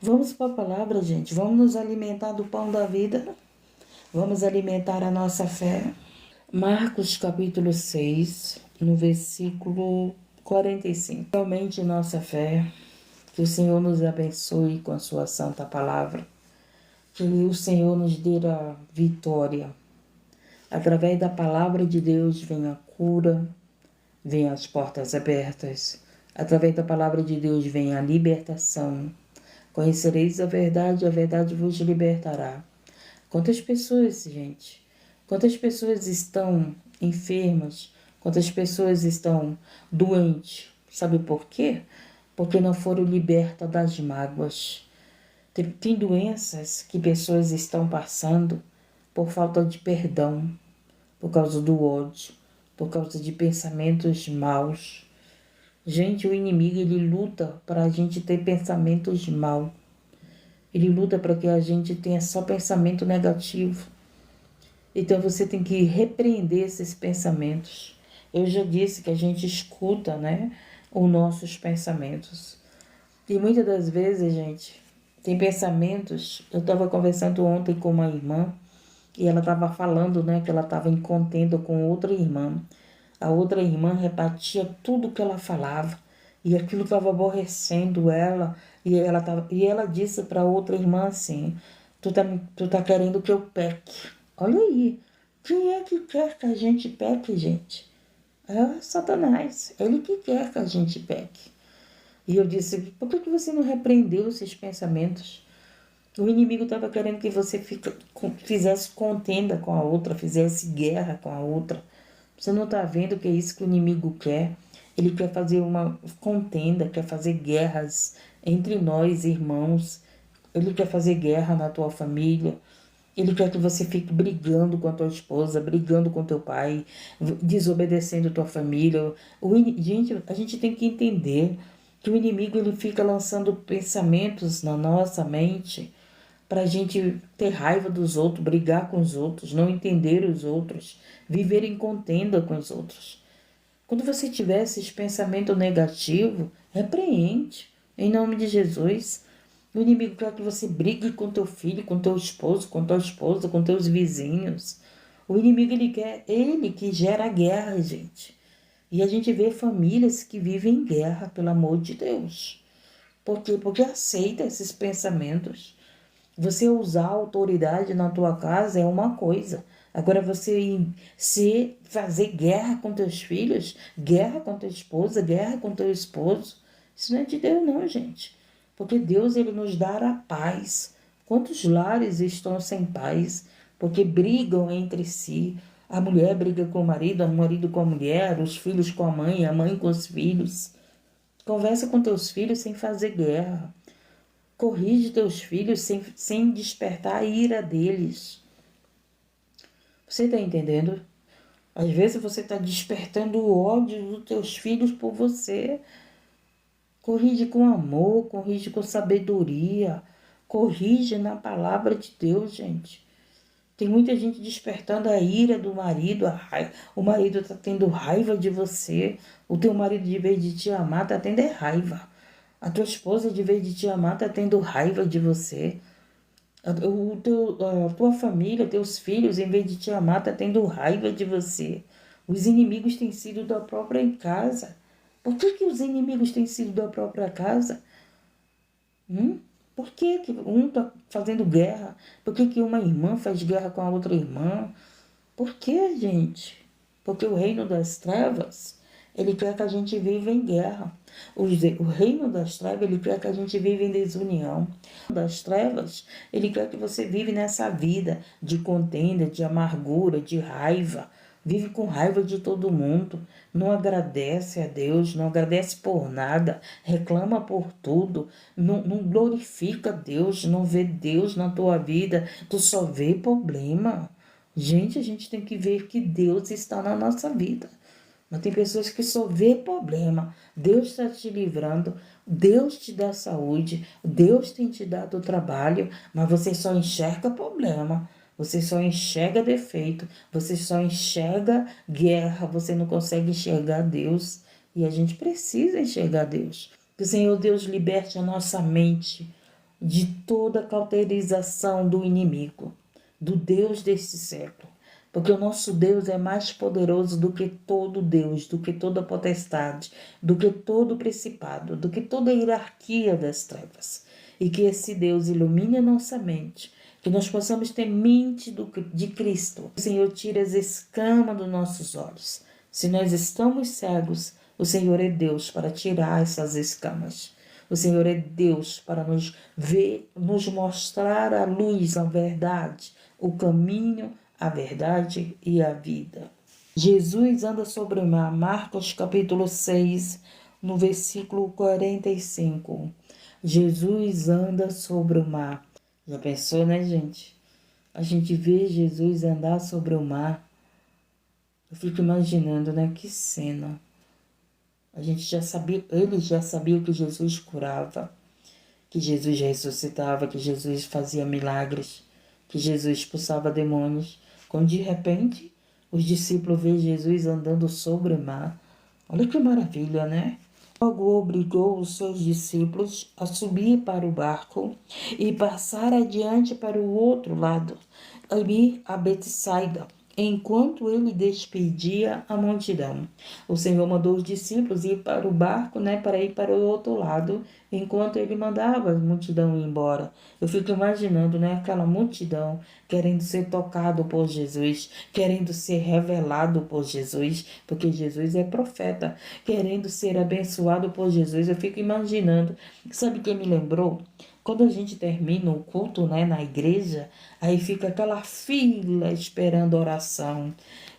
Vamos para a palavra, gente. Vamos nos alimentar do pão da vida. Vamos alimentar a nossa fé. Marcos capítulo 6, no versículo 45. Realmente nossa fé. Que o Senhor nos abençoe com a sua santa palavra. Que o Senhor nos dê a vitória. Através da palavra de Deus vem a cura, vem as portas abertas. Através da palavra de Deus vem a libertação. Conhecereis a verdade vos libertará. Quantas pessoas, gente, quantas pessoas estão enfermas, quantas pessoas estão doentes, sabe por quê? Porque não foram libertas das mágoas. Tem doenças que pessoas estão passando por falta de perdão, por causa do ódio, por causa de pensamentos maus. Gente, o inimigo, ele luta para a gente ter pensamentos maus. Ele luta para que a gente tenha só pensamento negativo. Então você tem que repreender esses pensamentos. Eu já disse que a gente escuta, né, os nossos pensamentos. E muitas das vezes, gente, tem pensamentos. Eu estava conversando ontem com uma irmã e ela estava falando, né, que ela estava em contenda com outra irmã. A outra irmã repetia tudo que ela falava e aquilo estava aborrecendo ela. E ela disse para outra irmã assim: tu tá querendo que eu peque. Olha aí, quem é que quer que a gente peque, gente? É Satanás, ele que quer que a gente peque. E eu disse: por que você não repreendeu esses pensamentos? O inimigo estava querendo que você fizesse contenda com a outra, fizesse guerra com a outra. Você não está vendo que é isso que o inimigo quer? Ele quer fazer uma contenda, quer fazer guerras entre nós, irmãos. Ele quer fazer guerra na tua família. Ele quer que você fique brigando com a tua esposa, brigando com teu pai, desobedecendo tua família. Gente, a gente tem que entender que o inimigo, ele fica lançando pensamentos na nossa mente para a gente ter raiva dos outros, brigar com os outros, não entender os outros, viver em contenda com os outros. Quando você tiver esses pensamentos negativos, repreende, em nome de Jesus. O inimigo quer que você brigue com teu filho, com teu esposo, com tua esposa, com teus vizinhos. O inimigo, ele que gera guerra, gente. E a gente vê famílias que vivem em guerra, pelo amor de Deus. Por quê? Porque aceita esses pensamentos. Você usar a autoridade na tua casa é uma coisa. Agora se fazer guerra com teus filhos, guerra com tua esposa, guerra com teu esposo, isso não é de Deus não, gente. Porque Deus, ele nos dá a paz. Quantos lares estão sem paz? Porque brigam entre si. A mulher briga com o marido com a mulher, os filhos com a mãe com os filhos. Conversa com teus filhos sem fazer guerra. Corrige teus filhos sem despertar a ira deles. Você está entendendo? Às vezes você está despertando o ódio dos teus filhos por você. Corrige com amor, corrige com sabedoria. Corrige na palavra de Deus, gente. Tem muita gente despertando a ira do marido, a raiva. O marido está tendo raiva de você. O teu marido, de vez de te amar, está tendo raiva. A tua esposa, de vez de te amar, está tendo raiva de você. A tua família, teus filhos, em vez de te amar, está tendo raiva de você. Os inimigos têm sido da própria casa. Por que os inimigos têm sido da própria casa? Por que um está fazendo guerra? Por que uma irmã faz guerra com a outra irmã? Por que, gente? Porque o reino das trevas, ele quer que a gente viva em guerra. O reino das trevas, ele quer que a gente viva em desunião. O reino das trevas, ele quer que você vive nessa vida de contenda, de amargura, de raiva. Vive com raiva de todo mundo. Não agradece a Deus, não agradece por nada. Reclama por tudo. Não glorifica Deus, não vê Deus na tua vida. Tu só vê problema. Gente, a gente tem que ver que Deus está na nossa vida. Mas tem pessoas que só vê problema. Deus está te livrando, Deus te dá saúde, Deus tem te dado trabalho, mas você só enxerga problema, você só enxerga defeito, você só enxerga guerra, você não consegue enxergar Deus. E a gente precisa enxergar Deus. Que o Senhor Deus liberte a nossa mente, de toda cauterização do inimigo, do Deus deste século. Porque o nosso Deus é mais poderoso do que todo Deus, do que toda potestade, do que todo principado, do que toda hierarquia das trevas. E que esse Deus ilumine a nossa mente, que nós possamos ter mente de Cristo. O Senhor tira as escamas dos nossos olhos. Se nós estamos cegos, o Senhor é Deus para tirar essas escamas. O Senhor é Deus para nos ver, nos mostrar a luz, a verdade, o caminho, a verdade e a vida. Jesus anda sobre o mar, Marcos capítulo 6, no versículo 45. Jesus anda sobre o mar. Já pensou, né, gente? A gente vê Jesus andar sobre o mar. Eu fico imaginando, né, que cena. A gente já sabia, ele já sabia que Jesus curava, que Jesus ressuscitava, que Jesus fazia milagres, que Jesus expulsava demônios. Quando de repente os discípulos veem Jesus andando sobre o mar. Olha que maravilha, né? Logo obrigou os seus discípulos a subir para o barco e passar adiante para o outro lado, ali a Betsaida, enquanto ele despedia a multidão. O Senhor mandou os discípulos ir para o barco, para ir para o outro lado, enquanto ele mandava a multidão ir embora. Eu fico imaginando, aquela multidão querendo ser tocado por Jesus, querendo ser revelado por Jesus, porque Jesus é profeta, querendo ser abençoado por Jesus. Eu fico imaginando, sabe quem me lembrou? Quando a gente termina o culto, na igreja, aí fica aquela fila esperando oração.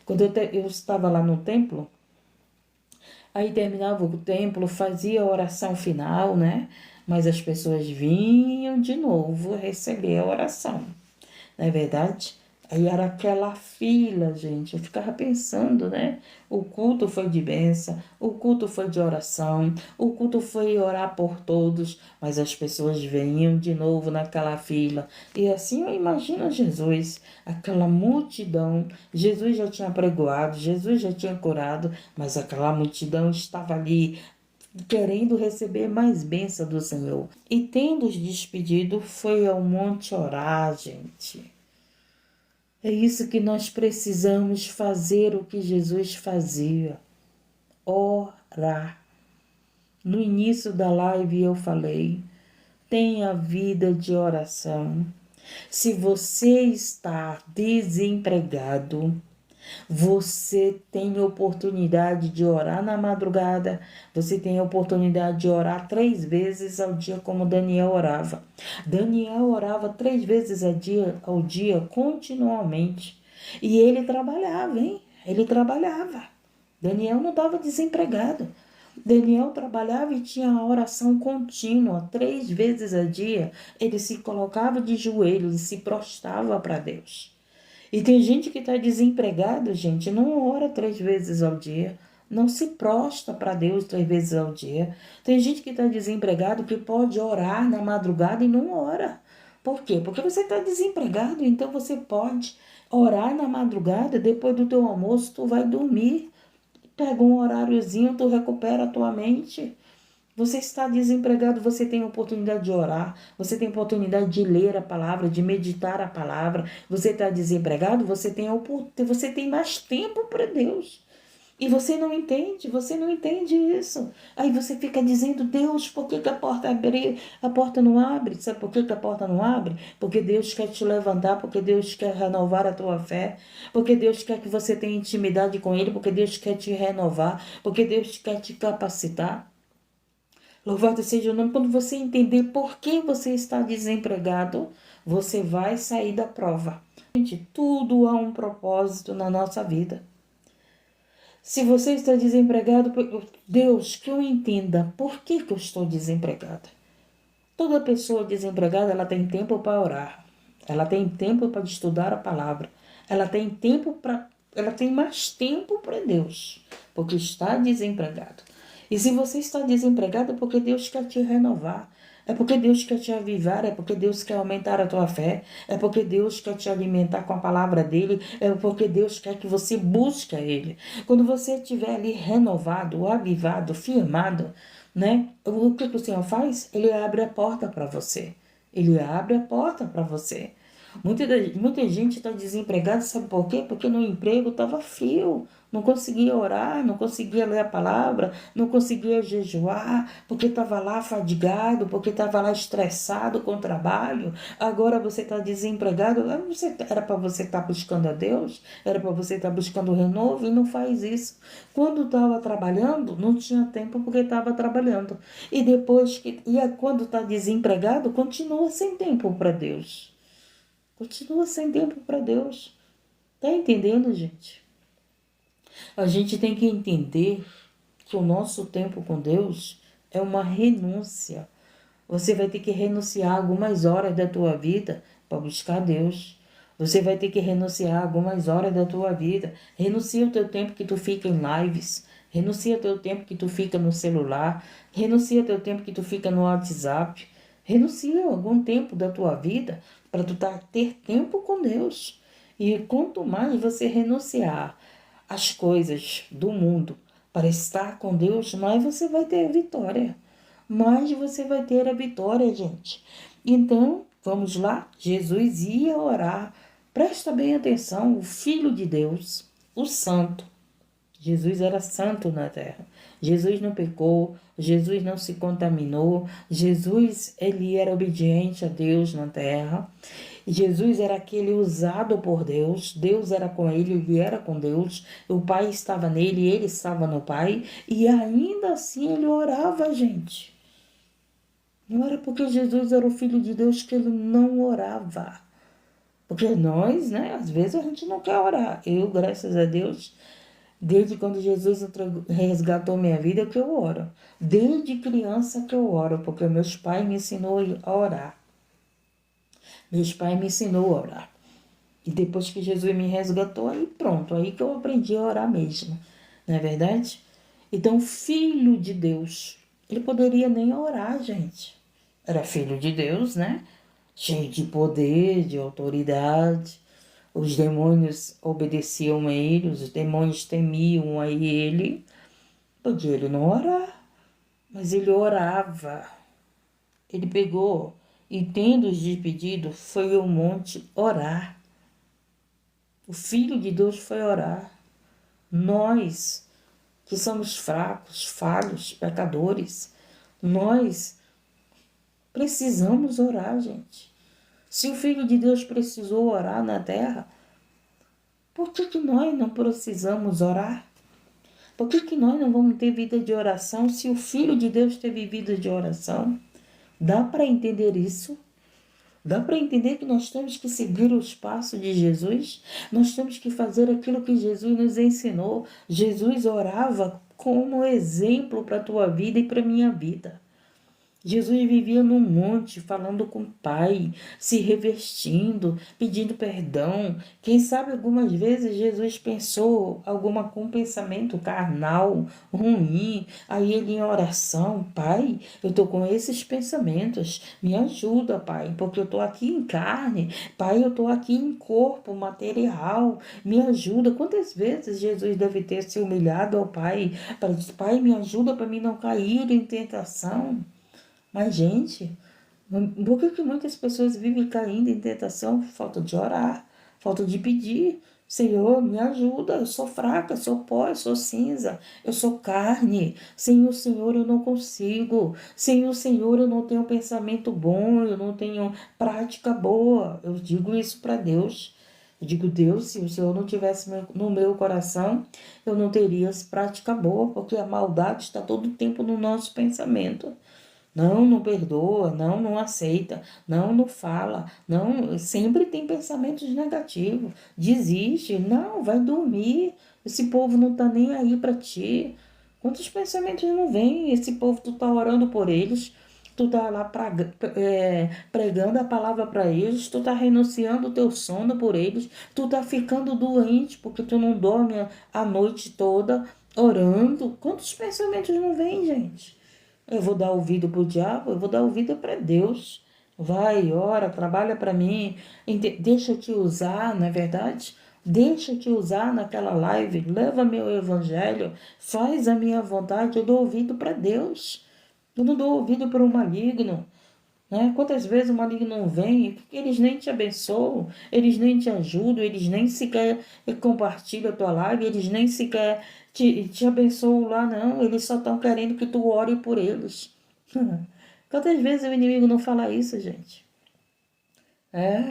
Quando eu estava lá no templo, aí terminava o templo, fazia a oração final, mas as pessoas vinham de novo receber a oração. Não é verdade? Aí era aquela fila, gente. Eu ficava pensando, O culto foi de bênção, o culto foi de oração, o culto foi orar por todos, mas as pessoas vinham de novo naquela fila. E assim eu imagino Jesus, aquela multidão. Jesus já tinha pregoado, Jesus já tinha curado, mas aquela multidão estava ali querendo receber mais bênção do Senhor. E tendo-os despedido, foi ao monte orar, gente. É isso que nós precisamos fazer, o que Jesus fazia. Orar. No início da live eu falei, tenha vida de oração. Se você está desempregado, você tem oportunidade de orar na madrugada, você tem a oportunidade de orar 3 vezes ao dia, como Daniel orava. Daniel orava 3 vezes ao dia continuamente. E ele trabalhava, hein? Ele trabalhava. Daniel não estava desempregado. Daniel trabalhava e tinha a oração contínua, 3 vezes ao dia. Ele se colocava de joelhos e se prostrava para Deus. E tem gente que está desempregado, gente, não ora 3 vezes ao dia, não se prostra para Deus 3 vezes ao dia. Tem gente que está desempregado que pode orar na madrugada e não ora. Por quê? Porque você está desempregado, então você pode orar na madrugada, depois do teu almoço tu vai dormir. Pega um horáriozinho, tu recupera a tua mente. Você está desempregado, você tem a oportunidade de orar, você tem a oportunidade de ler a palavra, de meditar a palavra. Você está desempregado, você tem mais tempo para Deus. E você não entende isso. Aí você fica dizendo, Deus, por que a porta não abre? Sabe por que a porta não abre? Porque Deus quer te levantar, porque Deus quer renovar a tua fé, porque Deus quer que você tenha intimidade com Ele, porque Deus quer te renovar, porque Deus quer te capacitar. Louvado seja o nome. Quando você entender por que você está desempregado, você vai sair da prova. Gente, tudo há um propósito na nossa vida. Se você está desempregado, Deus, que eu entenda por que eu estou desempregada. Toda pessoa desempregada, ela tem tempo para orar. Ela tem tempo para estudar a palavra. Ela tem mais tempo para Deus, porque está desempregado. E se você está desempregado, é porque Deus quer te renovar. É porque Deus quer te avivar, é porque Deus quer aumentar a tua fé, é porque Deus quer te alimentar com a palavra dEle, é porque Deus quer que você busque Ele. Quando você estiver ali renovado, avivado, firmado, o que o Senhor faz? Ele abre a porta para você. Ele abre a porta para você. Muita gente está desempregada, sabe por quê? Porque no emprego estava frio, não conseguia orar, não conseguia ler a palavra, não conseguia jejuar, porque estava lá fadigado, porque estava lá estressado com o trabalho. Agora você está desempregado, era para você estar buscando a Deus, era para você estar buscando o renovo e não faz isso. Quando estava trabalhando, não tinha tempo porque estava trabalhando. Quando está desempregado, continua sem tempo para Deus. Continua sem tempo para Deus. Tá entendendo, gente? A gente tem que entender que o nosso tempo com Deus é uma renúncia. Você vai ter que renunciar algumas horas da tua vida para buscar Deus. Você vai ter que renunciar algumas horas da tua vida. Renuncia o teu tempo que tu fica em lives. Renuncia o teu tempo que tu fica no celular. Renuncia o teu tempo que tu fica no WhatsApp. Renuncia algum tempo da tua vida para tu ter tempo com Deus. E quanto mais você renunciar às coisas do mundo para estar com Deus, mais você vai ter vitória. Mais você vai ter a vitória, gente. Então, vamos lá. Jesus ia orar. Presta bem atenção. O Filho de Deus, o Santo. Jesus era santo na terra. Jesus não pecou. Jesus não se contaminou. Jesus, ele era obediente a Deus na terra. Jesus era aquele usado por Deus. Deus era com ele era com Deus. O Pai estava nele, ele estava no Pai. E ainda assim ele orava, gente. Não era porque Jesus era o Filho de Deus que ele não orava. Porque nós, né, às vezes a gente não quer orar. Eu, graças a Deus, desde quando Jesus resgatou minha vida, que eu oro. Desde criança que eu oro, porque meus pais me ensinou a orar. Meus pais me ensinou a orar. E depois que Jesus me resgatou, aí pronto, aí que eu aprendi a orar mesmo. Não é verdade? Então, Filho de Deus, ele poderia nem orar, gente. Era filho de Deus, né? Cheio de poder, de autoridade. Os demônios obedeciam a ele, os demônios temiam a ele. Podia ele não orar, mas ele orava. Ele pegou e, tendo-os despedido, foi ao monte orar. O Filho de Deus foi orar. Nós, que somos fracos, falhos, pecadores, nós precisamos orar, gente. Se o Filho de Deus precisou orar na terra, por que nós não precisamos orar? Por que nós não vamos ter vida de oração se o Filho de Deus teve vida de oração? Dá para entender isso? Dá para entender que nós temos que seguir os passos de Jesus? Nós temos que fazer aquilo que Jesus nos ensinou. Jesus orava como exemplo para a tua vida e para a minha vida. Jesus vivia no monte, falando com o Pai, se revestindo, pedindo perdão. Quem sabe algumas vezes Jesus pensou com pensamento carnal, ruim. Aí ele em oração, Pai, eu estou com esses pensamentos, me ajuda, Pai, porque eu estou aqui em carne. Pai, eu estou aqui em corpo material, me ajuda. Quantas vezes Jesus deve ter se humilhado ao Pai, para dizer, Pai, me ajuda para mim não cair em tentação. Mas, gente, por que muitas pessoas vivem caindo em tentação? Falta de orar, falta de pedir. Senhor, me ajuda, eu sou fraca, sou pó, eu sou cinza, eu sou carne. Sem o Senhor eu não consigo. Sem o Senhor eu não tenho pensamento bom, eu não tenho prática boa. Eu digo isso para Deus. Eu digo, Deus, se o Senhor não tivesse no meu coração, eu não teria prática boa, porque a maldade está todo o tempo no nosso pensamento. Não perdoa, não aceita, não fala, não, sempre tem pensamentos negativos, desiste, não, vai dormir, esse povo não tá nem aí para ti. Quantos pensamentos não vêm? Esse povo, tu tá orando por eles, tu tá lá pregando a palavra para eles, tu tá renunciando o teu sono por eles, tu tá ficando doente porque tu não dorme a noite toda orando. Quantos pensamentos não vêm, gente? Eu vou dar ouvido pro diabo? Eu vou dar ouvido para Deus. Vai, ora, trabalha para mim. Deixa eu te usar, não é verdade? Deixa eu te usar naquela live. Leva meu evangelho. Faz a minha vontade. Eu dou ouvido para Deus. Eu não dou ouvido para o maligno. né? Quantas vezes o maligno não vem, porque eles nem te abençoam, eles nem te ajudam, eles nem sequer compartilham a tua live, eles nem sequer te abençoam lá, não. Eles só estão querendo que tu ore por eles. Quantas vezes o inimigo não fala isso, gente?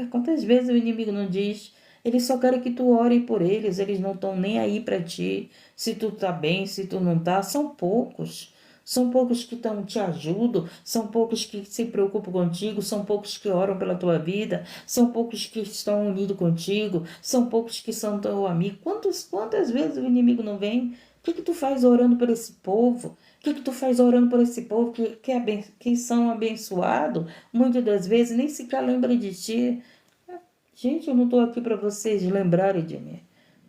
Quantas vezes o inimigo não diz? Eles só querem que tu ore por eles não estão nem aí para ti. Se tu tá bem, se tu não tá, são poucos. São poucos que te ajudam, são poucos que se preocupam contigo, são poucos que oram pela tua vida, são poucos que estão unidos contigo, são poucos que são teu amigo. Quantas vezes o inimigo não vem? O que tu faz orando por esse povo? O que tu faz orando por esse povo que são abençoados? Muitas das vezes nem sequer lembra de ti. Gente, eu não estou aqui para vocês lembrarem de mim.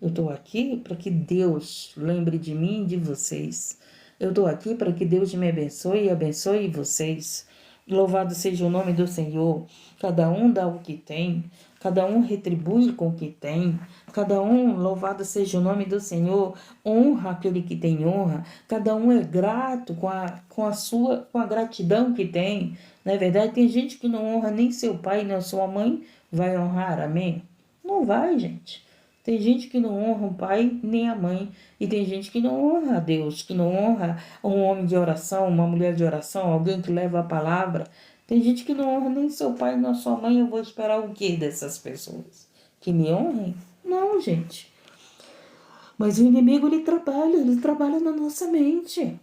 Eu estou aqui para que Deus lembre de mim e de vocês. Eu estou aqui para que Deus me abençoe e abençoe vocês. Louvado seja o nome do Senhor. Cada um dá o que tem, cada um retribui com o que tem, cada um, louvado seja o nome do Senhor, honra aquele que tem honra, cada um é grato com a gratidão que tem. Não é verdade? Tem gente que não honra nem seu pai, nem sua mãe, vai honrar, amém? Não vai, gente. Tem gente que não honra o pai nem a mãe. E tem gente que não honra a Deus, que não honra um homem de oração, uma mulher de oração, alguém que leva a palavra. Tem gente que não honra nem seu pai nem sua mãe. Eu vou esperar o quê dessas pessoas? Que me honrem? Não, gente. Mas o inimigo, ele trabalha na nossa mente.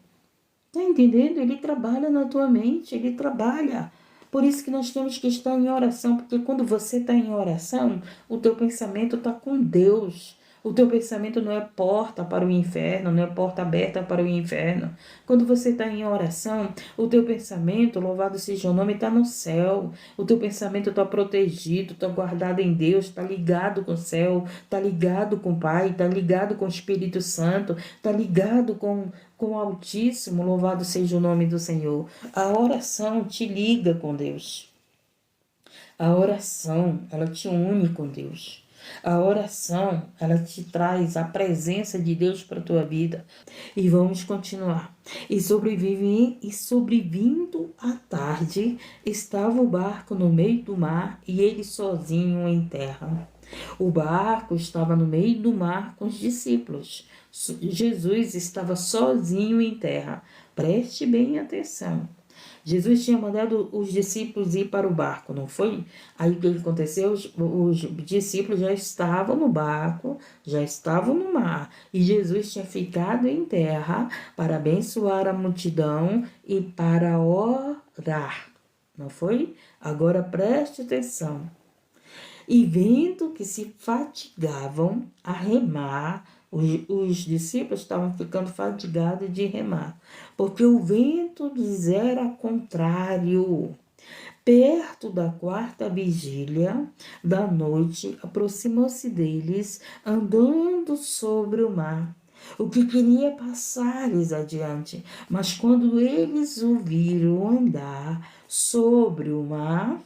Tá entendendo? Ele trabalha na tua mente, ele trabalha. Por isso que nós temos que estar em oração, porque quando você está em oração, o teu pensamento está com Deus. O teu pensamento não é porta para o inferno, não é porta aberta para o inferno. Quando você está em oração, o teu pensamento, louvado seja o nome, está no céu. O teu pensamento está protegido, está guardado em Deus, está ligado com o céu, está ligado com o Pai, está ligado com o Espírito Santo, está ligado com o Altíssimo, louvado seja o nome do Senhor. A oração te liga com Deus. A oração, ela te une com Deus. A oração, ela te traz a presença de Deus para a tua vida. E vamos continuar. E sobrevindo à tarde, estava o barco no meio do mar e ele sozinho em terra. O barco estava no meio do mar com os discípulos. Jesus estava sozinho em terra. Preste bem atenção. Jesus tinha mandado os discípulos ir para o barco, não foi? Aí o que aconteceu? Os discípulos já estavam no barco, já estavam no mar. E Jesus tinha ficado em terra para abençoar a multidão e para orar, não foi? Agora preste atenção. E vendo que se fatigavam a remar, os discípulos estavam ficando fatigados de remar, porque o vento lhes era contrário. Perto da quarta vigília da noite, aproximou-se deles, andando sobre o mar, o que queria passar-lhes adiante. Mas quando eles o viram andar sobre o mar,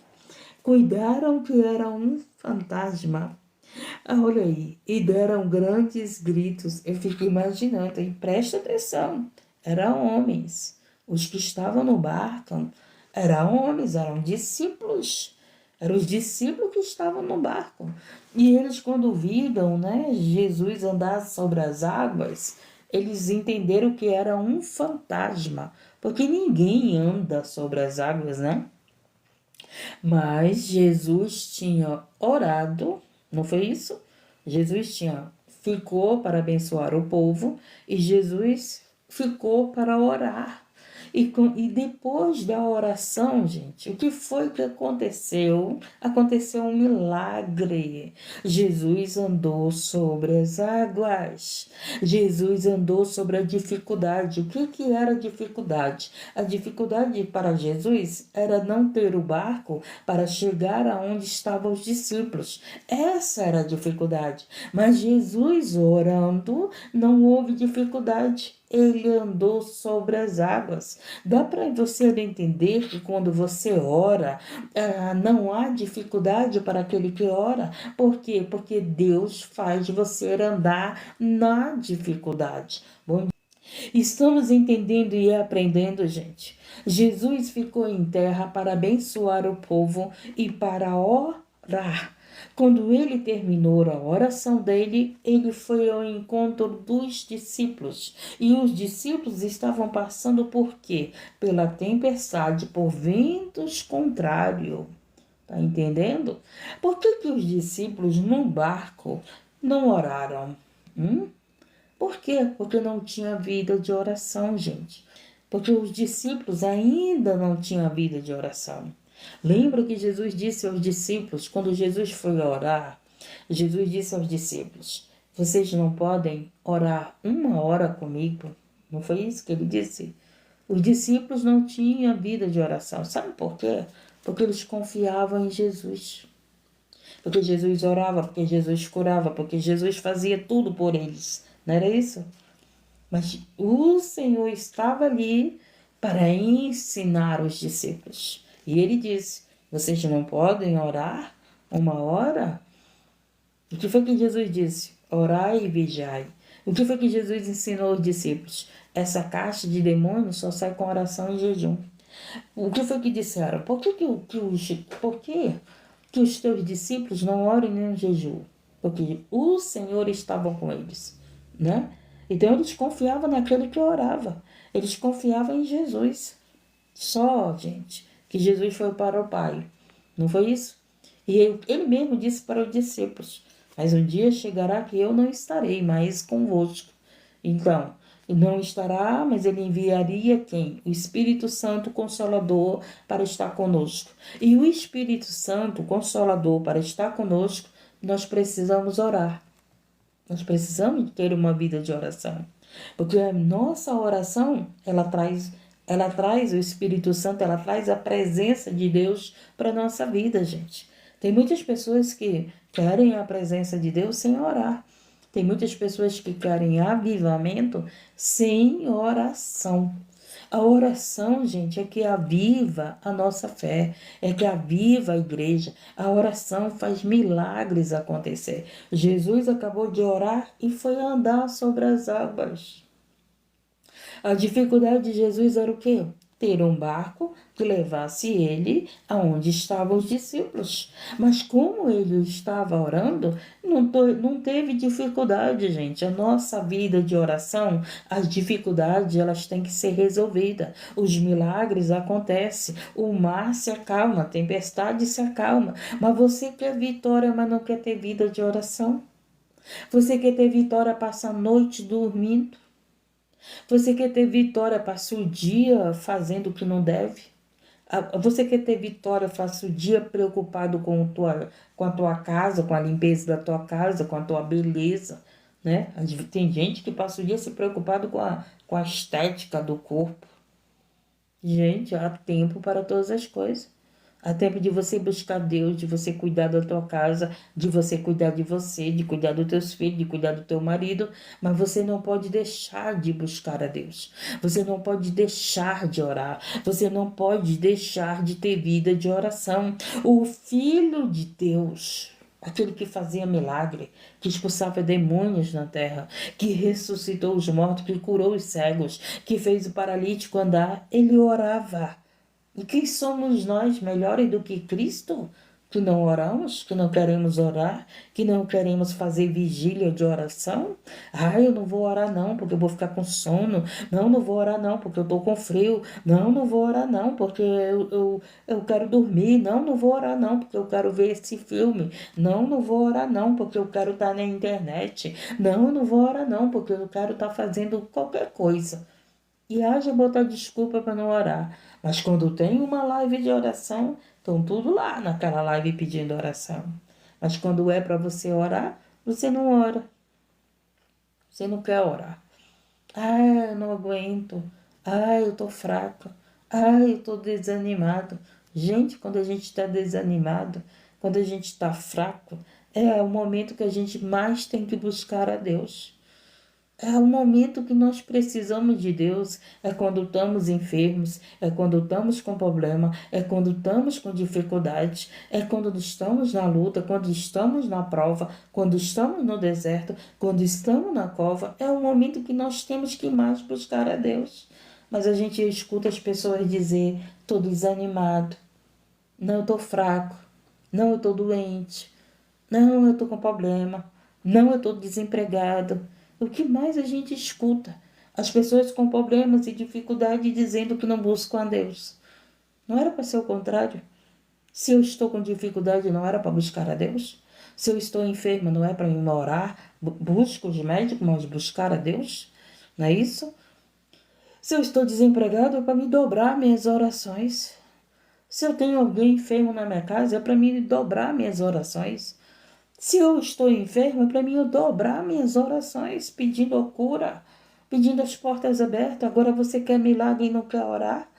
cuidaram que era um fantasma. Olha aí, e deram grandes gritos. Eu fico imaginando, e presta atenção, eram homens. Os que estavam no barco eram homens, eram discípulos. Eram os discípulos que estavam no barco. E eles, quando viram, né, Jesus andar sobre as águas, eles entenderam que era um fantasma. Porque ninguém anda sobre as águas, né? Mas Jesus tinha orado, não foi isso? Ficou para abençoar o povo e Jesus ficou para orar. E depois da oração, gente, o que foi que aconteceu? Aconteceu um milagre. Jesus andou sobre as águas. Jesus andou sobre a dificuldade. O que era a dificuldade? A dificuldade para Jesus era não ter o barco para chegar aonde estavam os discípulos. Essa era a dificuldade. Mas Jesus orando, não houve dificuldade. Ele andou sobre as águas. Dá para você entender que quando você ora, não há dificuldade para aquele que ora. Por quê? Porque Deus faz você andar na dificuldade. Bom, Estamos entendendo e aprendendo, gente. Jesus ficou em terra para abençoar o povo e para orar. Quando ele terminou a oração dele, ele foi ao encontro dos discípulos. E os discípulos estavam passando por quê? Pela tempestade, por ventos contrários. Tá entendendo? Por que os discípulos no barco não oraram? Por quê? Porque não tinha vida de oração, gente. Porque os discípulos ainda não tinham vida de oração. Lembra que Jesus disse aos discípulos, quando Jesus foi orar, Jesus disse aos discípulos: vocês não podem orar 1 hora comigo? Não foi isso que ele disse? Os discípulos não tinham vida de oração. Sabe por quê? Porque eles confiavam em Jesus. Porque Jesus orava, porque Jesus curava, porque Jesus fazia tudo por eles. Não era isso? Mas o Senhor estava ali para ensinar os discípulos. E ele disse: vocês não podem orar 1 hora? O que foi que Jesus disse? Orai e vigiai. O que foi que Jesus ensinou aos discípulos? Essa caixa de demônios só sai com oração e jejum. O que foi que disseram? Por que os teus discípulos não oram nem jejum? Porque o Senhor estava com eles, né? Então eles confiavam naquele que orava. Eles confiavam em Jesus. Só, gente, que Jesus foi para o Pai. Não foi isso? E ele mesmo disse para os discípulos: mas um dia chegará que eu não estarei mais convosco. Então, não estará, mas ele enviaria quem? O Espírito Santo Consolador para estar conosco. E o Espírito Santo Consolador para estar conosco, nós precisamos orar. Nós precisamos ter uma vida de oração. Porque a nossa oração, ela traz o Espírito Santo, ela traz a presença de Deus para a nossa vida, gente. Tem muitas pessoas que querem a presença de Deus sem orar. Tem muitas pessoas que querem avivamento sem oração. A oração, gente, é que aviva a nossa fé, é que aviva a igreja. A oração faz milagres acontecer. Jesus acabou de orar e foi andar sobre as águas. A dificuldade de Jesus era o quê? Ter um barco que levasse ele aonde estavam os discípulos. Mas como ele estava orando, não teve dificuldade, gente. A nossa vida de oração, as dificuldades, elas têm que ser resolvidas. Os milagres acontecem. O mar se acalma, a tempestade se acalma. Mas você quer vitória, mas não quer ter vida de oração? Você quer ter vitória, passa a noite dormindo? Você quer ter vitória, passa o dia fazendo o que não deve? Você quer ter vitória, passa o dia preocupado com a tua casa, com a limpeza da tua casa, com a tua beleza, né? Tem gente que passa o dia se preocupado com a estética do corpo. Gente, há tempo para todas as coisas. Há tempo de você buscar Deus, de você cuidar da tua casa, de você cuidar de você, de cuidar dos teus filhos, de cuidar do teu marido, mas você não pode deixar de buscar a Deus. Você não pode deixar de orar. Você não pode deixar de ter vida de oração. O Filho de Deus, aquele que fazia milagre, que expulsava demônios na terra, que ressuscitou os mortos, que curou os cegos, que fez o paralítico andar, ele orava. E quem somos nós melhores do que Cristo? Que não oramos, que não queremos orar, que não queremos fazer vigília de oração? Eu não vou orar não, porque eu vou ficar com sono. Não vou orar não, porque eu estou com frio. Não vou orar não, porque eu quero dormir. Não vou orar não, porque eu quero ver esse filme. Não vou orar não, porque eu quero estar na internet. Não vou orar não, porque eu quero estar fazendo qualquer coisa. E haja botar desculpa para não orar. Mas quando tem uma live de oração, estão tudo lá naquela live pedindo oração. Mas quando é para você orar, você não ora. Você não quer orar. Eu não aguento. Eu tô fraca. Eu tô desanimado. Gente, quando a gente está desanimado, quando a gente está fraco, é o momento que a gente mais tem que buscar a Deus. É o momento que nós precisamos de Deus, é quando estamos enfermos, é quando estamos com problema, é quando estamos com dificuldades, é quando estamos na luta, quando estamos na prova, quando estamos no deserto, quando estamos na cova, é o momento que nós temos que mais buscar a Deus. Mas a gente escuta as pessoas dizer, estou desanimado, não, eu estou fraco, não, eu estou doente, não, eu estou com problema, não, eu estou desempregado. O que mais a gente escuta? As pessoas com problemas e dificuldade dizendo que não buscam a Deus. Não era para ser o contrário? Se eu estou com dificuldade, não era para buscar a Deus? Se eu estou enferma, não é para me orar? Busco os médicos, mas buscar a Deus? Não é isso? Se eu estou desempregado, é para me dobrar minhas orações. Se eu tenho alguém enfermo na minha casa, é para me dobrar minhas orações. Se eu estou enfermo, é para mim eu dobrar minhas orações, pedindo a cura, pedindo as portas abertas. Agora você quer milagre e não quer orar?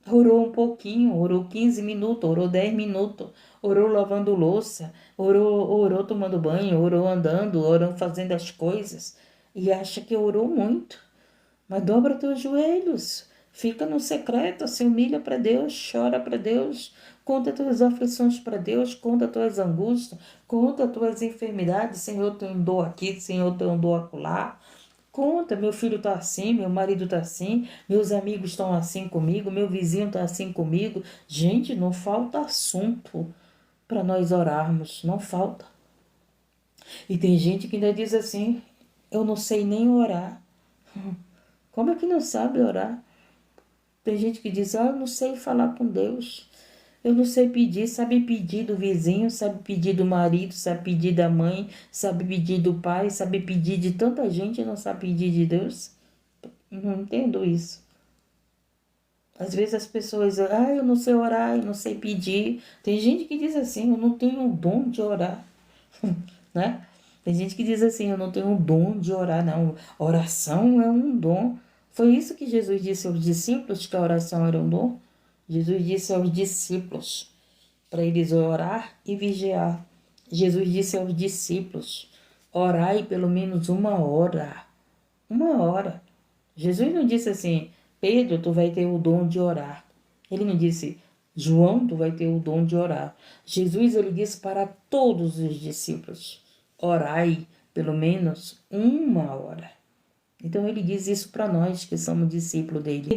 Orou um pouquinho, orou 15 minutos, orou 10 minutos, orou lavando louça, orou tomando banho, orou andando, orou fazendo as coisas. E acha que orou muito. Mas dobra teus joelhos, fica no secreto, se humilha para Deus, chora para Deus, conta tuas aflições para Deus, conta tuas angústias, conta tuas enfermidades. Senhor, tenho dor aqui, Senhor, tenho dor acolá. Conta, meu filho está assim, meu marido está assim, meus amigos estão assim comigo, meu vizinho está assim comigo. Gente, não falta assunto para nós orarmos, não falta. E tem gente que ainda diz assim, eu não sei nem orar. Como é que não sabe orar? Tem gente que diz, eu não sei falar com Deus. Eu não sei pedir, sabe pedir do vizinho, sabe pedir do marido, sabe pedir da mãe, sabe pedir do pai, sabe pedir de tanta gente e não sabe pedir de Deus. Não entendo isso. Às vezes as pessoas, eu não sei orar, eu não sei pedir. Tem gente que diz assim, eu não tenho o dom de orar, né? Tem gente que diz assim, eu não tenho o dom de orar, não. Oração é um dom. Foi isso que Jesus disse aos discípulos, que a oração era um dom. Jesus disse aos discípulos, para eles orar e vigiar. Jesus disse aos discípulos, orai pelo menos 1 hora. 1 hora. Jesus não disse assim, Pedro, tu vai ter o dom de orar. Ele não disse, João, tu vai ter o dom de orar. Jesus, ele disse para todos os discípulos, orai pelo menos 1 hora. Então ele diz isso para nós que somos discípulos dele.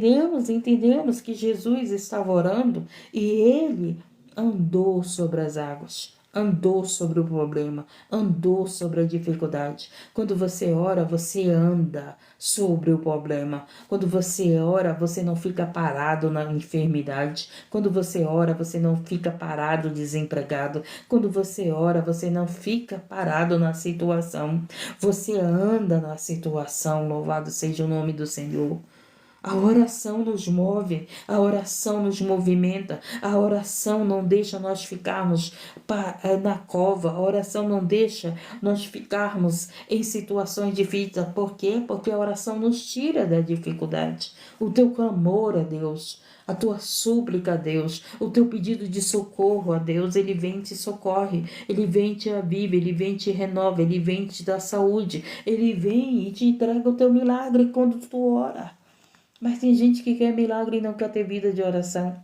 Entendemos que Jesus estava orando e ele andou sobre as águas, andou sobre o problema, andou sobre a dificuldade. Quando você ora, você anda sobre o problema. Quando você ora, você não fica parado na enfermidade. Quando você ora, você não fica parado desempregado. Quando você ora, você não fica parado na situação. Você anda na situação. Louvado seja o nome do Senhor. A oração nos move, a oração nos movimenta, a oração não deixa nós ficarmos na cova, a oração não deixa nós ficarmos em situações difíceis. Por quê? Porque a oração nos tira da dificuldade. O teu clamor a Deus, a tua súplica a Deus, o teu pedido de socorro a Deus, ele vem e te socorre, ele vem e te aviva, ele vem e te renova, ele vem e te dá saúde, ele vem e te entrega o teu milagre quando tu ora. Mas tem gente que quer milagre e não quer ter vida de oração.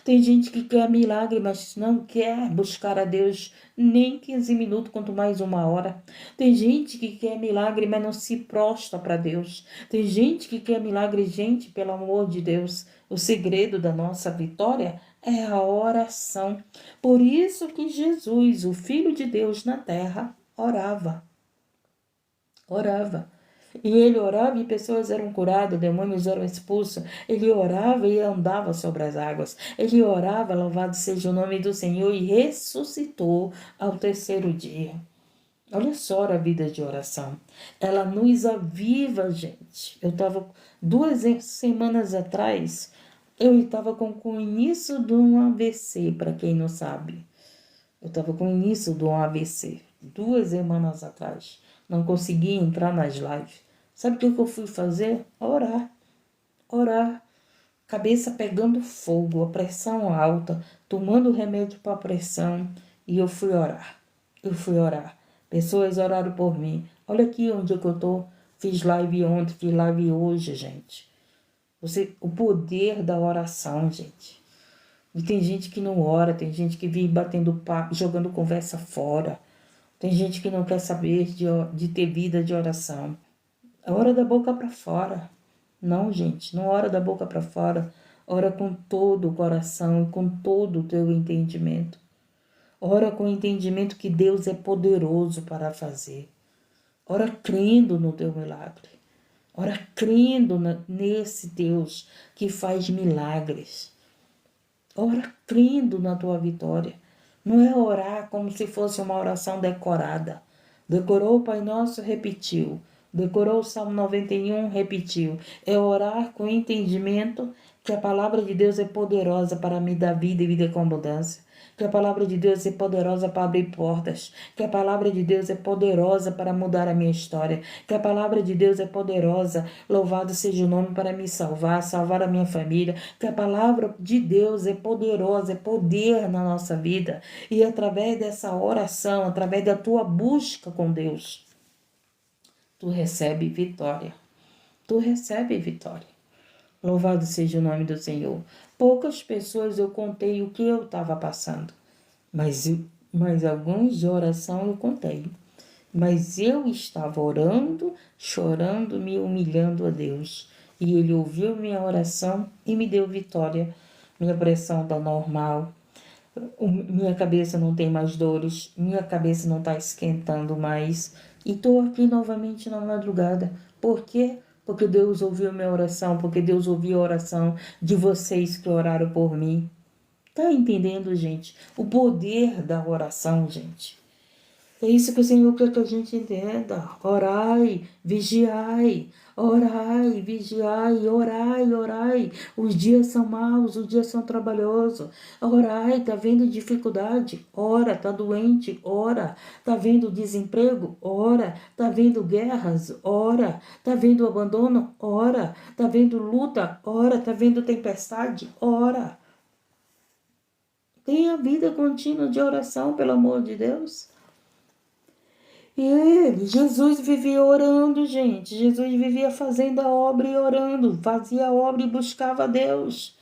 Tem gente que quer milagre, mas não quer buscar a Deus nem 15 minutos, quanto mais 1 hora. Tem gente que quer milagre, mas não se prostra para Deus. Tem gente que quer milagre, gente, pelo amor de Deus. O segredo da nossa vitória é a oração. Por isso que Jesus, o Filho de Deus na terra, orava. Orava. E ele orava e pessoas eram curadas, demônios eram expulsos. Ele orava e andava sobre as águas. Ele orava, louvado seja o nome do Senhor, e ressuscitou ao 3º dia. Olha só a vida de oração. Ela nos aviva, gente. Eu estava 2 semanas atrás, eu estava com o início de um AVC, para quem não sabe. Eu estava com o início de um AVC, 2 semanas atrás. Não consegui entrar nas lives. Sabe o que eu fui fazer? Orar. Orar. Cabeça pegando fogo, a pressão alta, tomando remédio para a pressão. E eu fui orar. Eu fui orar. Pessoas oraram por mim. Olha aqui onde eu estou. Fiz live ontem, fiz live hoje, gente. O poder da oração, gente. E tem gente que não ora, tem gente que vive batendo papo, jogando conversa fora. Tem gente que não quer saber de ter vida de oração. É hora da boca para fora. Não, gente, não ora da boca para fora. Ora com todo o coração e com todo o teu entendimento. Ora com o entendimento que Deus é poderoso para fazer. Ora crendo no teu milagre. Ora crendo nesse Deus que faz milagres. Ora crendo na tua vitória. Não é orar como se fosse uma oração decorada. Decorou o Pai Nosso, repetiu. Decorou o Salmo 91, repetiu. É orar com entendimento que a palavra de Deus é poderosa para me dar vida e vida com abundância. Que a palavra de Deus é poderosa para abrir portas. Que a palavra de Deus é poderosa para mudar a minha história. Que a palavra de Deus é poderosa, louvado seja o nome, para me salvar, salvar a minha família. Que a palavra de Deus é poderosa, é poder na nossa vida. E através dessa oração, através da tua busca com Deus, tu recebe vitória. Tu recebe vitória. Louvado seja o nome do Senhor. Poucas pessoas eu contei o que eu estava passando, mas alguns de oração eu contei. Mas eu estava orando, chorando, me humilhando a Deus. E Ele ouviu minha oração e me deu vitória. Minha pressão está normal. Minha cabeça não tem mais dores. Minha cabeça não está esquentando mais. E estou aqui novamente na madrugada. Por quê? Porque Deus ouviu minha oração. Porque Deus ouviu a oração de vocês que oraram por mim. Tá entendendo, gente? O poder da oração, gente. É isso que o Senhor quer que a gente entenda. Orai, vigiai, orai, vigiai, orai, orai. Os dias são maus, os dias são trabalhosos. Orai, tá vendo dificuldade? Ora, tá doente? Ora. Tá vendo desemprego? Ora. Tá vendo guerras? Ora. Tá vendo abandono? Ora. Tá vendo luta? Ora. Tá vendo tempestade? Ora. Tenha vida contínua de oração, pelo amor de Deus. E Jesus vivia orando, gente. Jesus vivia fazendo a obra e orando. Fazia a obra e buscava a Deus.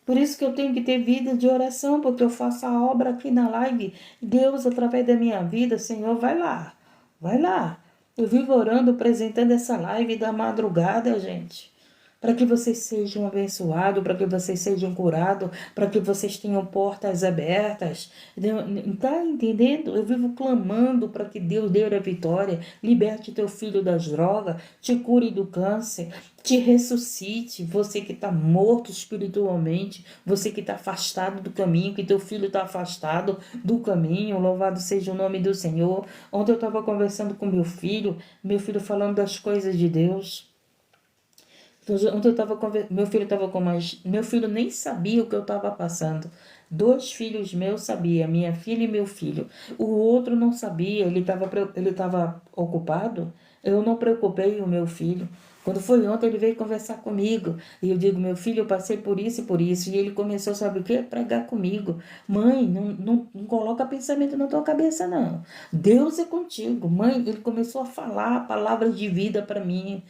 Por isso que eu tenho que ter vida de oração, porque eu faço a obra aqui na live. Deus, através da minha vida, Senhor, vai lá. Vai lá. Eu vivo orando, apresentando essa live da madrugada, gente. Para que vocês sejam abençoados, para que vocês sejam curados, para que vocês tenham portas abertas. Está entendendo? Eu vivo clamando para que Deus dê a vitória, liberte teu filho das drogas, te cure do câncer, te ressuscite, você que está morto espiritualmente, você que está afastado do caminho, que teu filho está afastado do caminho, louvado seja o nome do Senhor. Ontem eu estava conversando com meu filho falando das coisas de Deus. Ontem eu estava meu filho nem sabia o que eu estava passando. 2 filhos meus sabiam, minha filha e meu filho. O outro não sabia, ele estava ocupado. Eu não preocupei o meu filho. Quando foi ontem, ele veio conversar comigo. E eu digo, meu filho, eu passei por isso e por isso. E ele começou, sabe o quê? Pregar comigo. Mãe, não coloca pensamento na tua cabeça, não. Deus é contigo. Mãe, ele começou a falar palavras de vida para mim.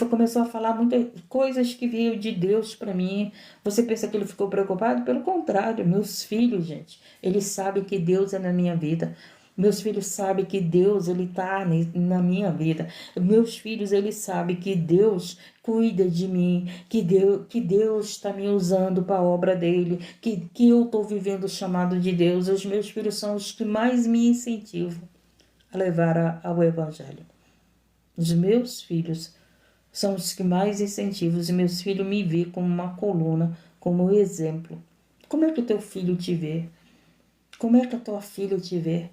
Começou a falar muitas coisas que veio de Deus para mim. Você pensa que ele ficou preocupado? Pelo contrário, meus filhos, gente, eles sabem que Deus é na minha vida. Meus filhos sabem que Deus, ele está na minha vida. Meus filhos, eles sabem que Deus cuida de mim, que Deus está me usando para a obra dele, que eu estou vivendo o chamado de Deus. Os meus filhos são os que mais me incentivam a levar ao Evangelho. Os meus filhos são os que mais incentivam. E meus filhos me veem como uma coluna, como exemplo. Como é que o teu filho te vê? Como é que a tua filha te vê?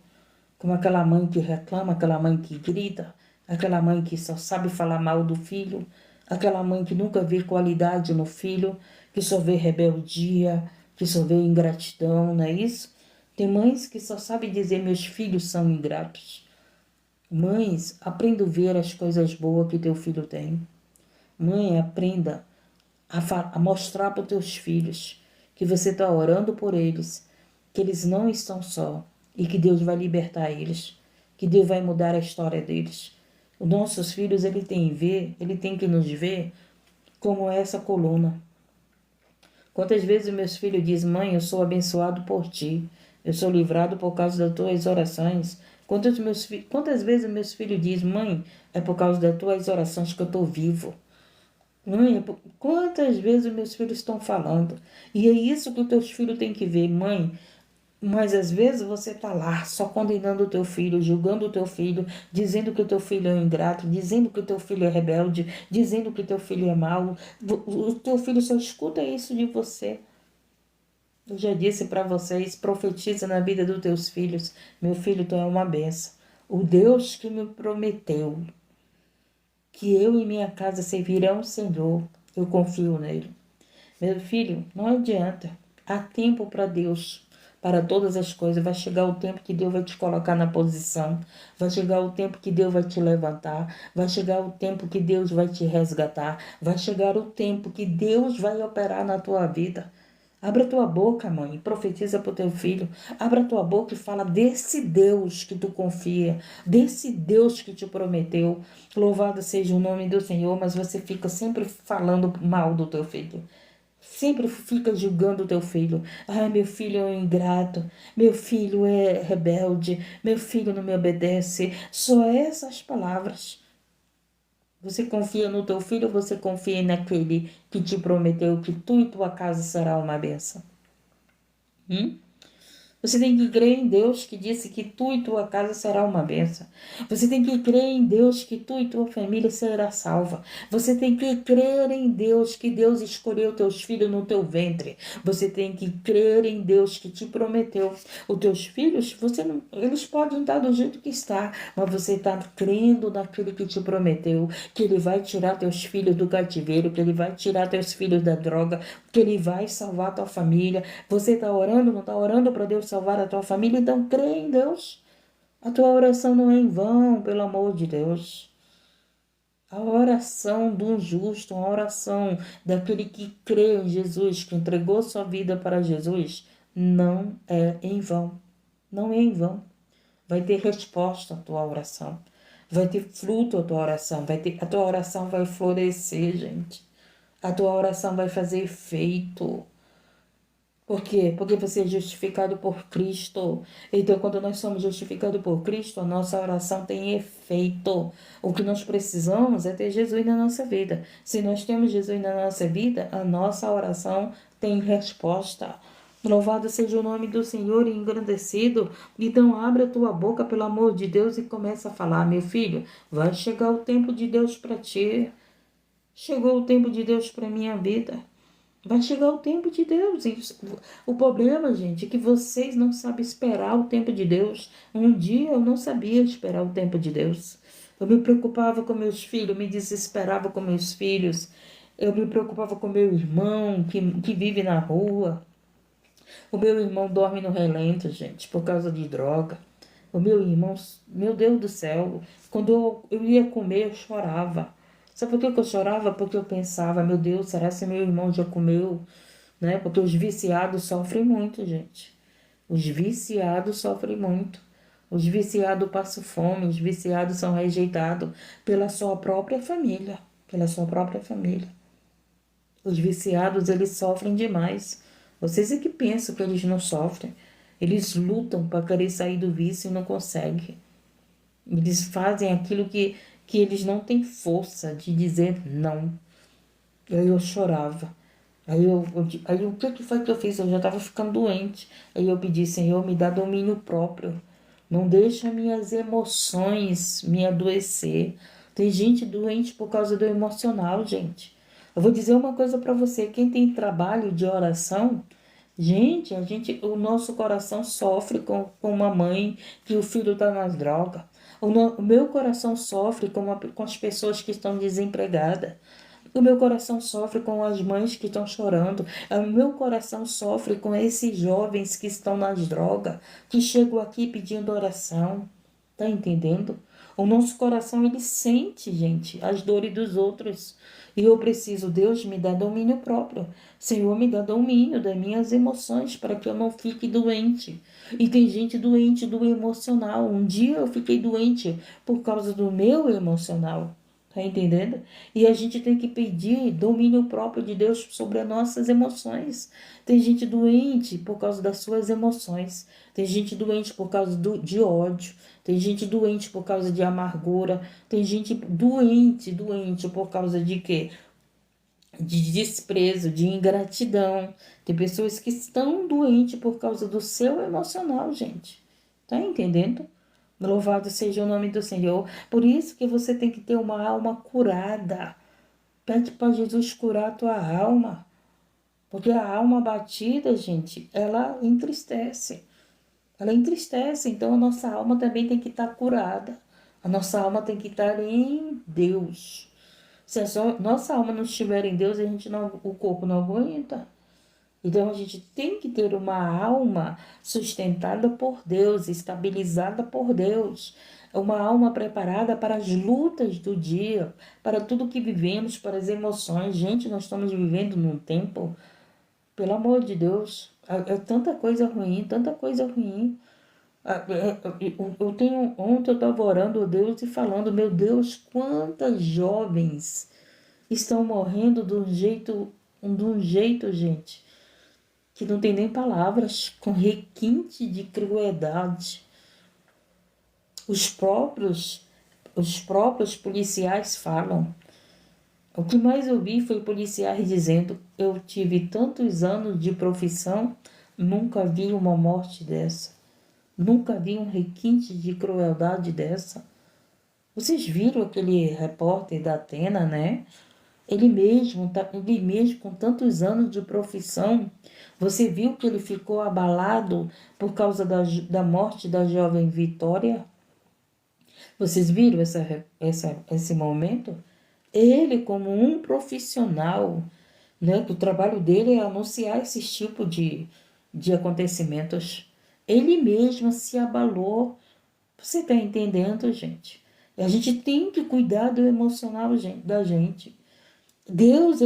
Como aquela mãe que reclama, aquela mãe que grita, aquela mãe que só sabe falar mal do filho, aquela mãe que nunca vê qualidade no filho, que só vê rebeldia, que só vê ingratidão, não é isso? Tem mães que só sabem dizer meus filhos são ingratos. Mães, aprenda a ver as coisas boas que teu filho tem. Mãe, aprenda a mostrar para os teus filhos que você está orando por eles, que eles não estão só e que Deus vai libertar eles, que Deus vai mudar a história deles, Os nossos filhos, ele tem que nos ver como essa coluna. Quantas vezes meus filhos dizem, mãe, eu sou abençoado por ti. Eu sou livrado por causa das tuas orações. Quantas vezes meus filhos dizem, mãe, é por causa das tuas orações que eu estou vivo. Mãe, quantas vezes meus filhos estão falando? E é isso que os teus filhos têm que ver, mãe. Mas às vezes você está lá só condenando o teu filho, julgando o teu filho, dizendo que o teu filho é um ingrato, dizendo que o teu filho é rebelde, dizendo que o teu filho é mau. O teu filho só escuta isso de você. Eu já disse para vocês, profetiza na vida dos teus filhos. Meu filho, tu é uma benção. O Deus que me prometeu que eu e minha casa servirão ao Senhor, eu confio nele. Meu filho, não adianta. Há tempo para Deus, para todas as coisas. Vai chegar o tempo que Deus vai te colocar na posição. Vai chegar o tempo que Deus vai te levantar. Vai chegar o tempo que Deus vai te resgatar. Vai chegar o tempo que Deus vai operar na tua vida. Abra tua boca, mãe, e profetiza para o teu filho. Abra tua boca e fala desse Deus que tu confia, desse Deus que te prometeu. Louvado seja o nome do Senhor, mas você fica sempre falando mal do teu filho. Sempre fica julgando o teu filho. Ai, meu filho é um ingrato. Meu filho é rebelde. Meu filho não me obedece. Só essas palavras. Você confia no teu filho ou você confia naquele que te prometeu que tu e tua casa será uma bênção? Você tem que crer em Deus que disse que tu e tua casa será uma bênção. Você tem que crer em Deus que tu e tua família será salva. Você tem que crer em Deus que Deus escolheu teus filhos no teu ventre. Você tem que crer em Deus que te prometeu. Os teus filhos, eles podem estar do jeito que está, mas você está crendo naquele que te prometeu, que ele vai tirar teus filhos do cativeiro, que ele vai tirar teus filhos da droga, que ele vai salvar tua família. Você está orando, não está orando para Deus salvar a tua família? Então crê em Deus. A tua oração não é em vão, pelo amor de Deus. A oração de um justo, uma oração daquele que crê em Jesus, que entregou sua vida para Jesus, não é em vão. Não é em vão. Vai ter resposta a tua oração. Vai ter fruto a tua oração. A tua oração vai florescer, gente. A tua oração vai fazer efeito. Por quê? Porque você é justificado por Cristo. Então, quando nós somos justificados por Cristo, a nossa oração tem efeito. O que nós precisamos é ter Jesus na nossa vida. Se nós temos Jesus na nossa vida, a nossa oração tem resposta. Louvado seja o nome do Senhor e engrandecido. Então, abre a tua boca, pelo amor de Deus, e começa a falar. Meu filho, vai chegar o tempo de Deus para ti. Chegou o tempo de Deus para minha vida. Vai chegar o tempo de Deus. O problema, gente, é que vocês não sabem esperar o tempo de Deus. Um dia eu não sabia esperar o tempo de Deus. Eu me preocupava com meus filhos, me desesperava com meus filhos. Eu me preocupava com meu irmão que vive na rua. O meu irmão dorme no relento, gente, por causa de droga. O meu irmão, meu Deus do céu, quando eu ia comer, eu chorava. Sabe por que eu chorava? Porque eu pensava, meu Deus, será que meu irmão já comeu? Né? Porque os viciados sofrem muito, gente. Os viciados sofrem muito. Os viciados passam fome, os viciados são rejeitados pela sua própria família. Pela sua própria família. Os viciados, eles sofrem demais. Vocês é que pensam que eles não sofrem. Eles lutam para querer sair do vício e não conseguem. Eles fazem aquilo que eles não têm força de dizer não. Aí eu chorava. Aí o que foi que eu fiz? Eu já estava ficando doente. Aí eu pedi, Senhor, me dá domínio próprio. Não deixa minhas emoções me adoecer. Tem gente doente por causa do emocional, gente. Eu vou dizer uma coisa para você. Quem tem trabalho de oração, gente, o nosso coração sofre com uma mãe que o filho está nas drogas. O meu coração sofre com as pessoas que estão desempregadas. O meu coração sofre com as mães que estão chorando. O meu coração sofre com esses jovens que estão nas drogas, que chegam aqui pedindo oração. Tá entendendo? O nosso coração, ele sente, gente, as dores dos outros. E eu preciso, Deus me dá domínio próprio. Senhor, me dá domínio das minhas emoções para que eu não fique doente. E tem gente doente do emocional. Um dia eu fiquei doente por causa do meu emocional. Tá entendendo? E a gente tem que pedir domínio próprio de Deus sobre as nossas emoções. Tem gente doente por causa das suas emoções. Tem gente doente por causa de ódio. Tem gente doente por causa de amargura. Tem gente doente por causa de quê? De desprezo, de ingratidão. Tem pessoas que estão doentes por causa do seu emocional, gente. Tá entendendo? Louvado seja o nome do Senhor. Por isso que você tem que ter uma alma curada. Pede para Jesus curar a tua alma. Porque a alma batida, gente, ela entristece. Ela entristece. Então a nossa alma também tem que estar curada. A nossa alma tem que estar em Deus. Se a nossa alma não estiver em Deus, o corpo não aguenta. Então a gente tem que ter uma alma sustentada por Deus, estabilizada por Deus. Uma alma preparada para as lutas do dia, para tudo que vivemos, para as emoções. Gente, nós estamos vivendo num tempo, pelo amor de Deus, é tanta coisa ruim, tanta coisa ruim. Ontem eu estava orando a Deus e falando, meu Deus, quantas jovens estão morrendo de um jeito, gente, que não tem nem palavras, com requinte de crueldade. Os próprios policiais falam. O que mais eu vi foi policiais dizendo: eu tive tantos anos de profissão, nunca vi uma morte dessa. Nunca vi um requinte de crueldade dessa. Vocês viram aquele repórter da Atena, né? Ele mesmo com tantos anos de profissão, você viu que ele ficou abalado por causa da morte da jovem Vitória? Vocês viram esse momento? Ele, como um profissional, né, que o trabalho dele é anunciar esse tipo de acontecimentos, ele mesmo se abalou. Você está entendendo, gente? A gente tem que cuidar do emocional da gente. Deus,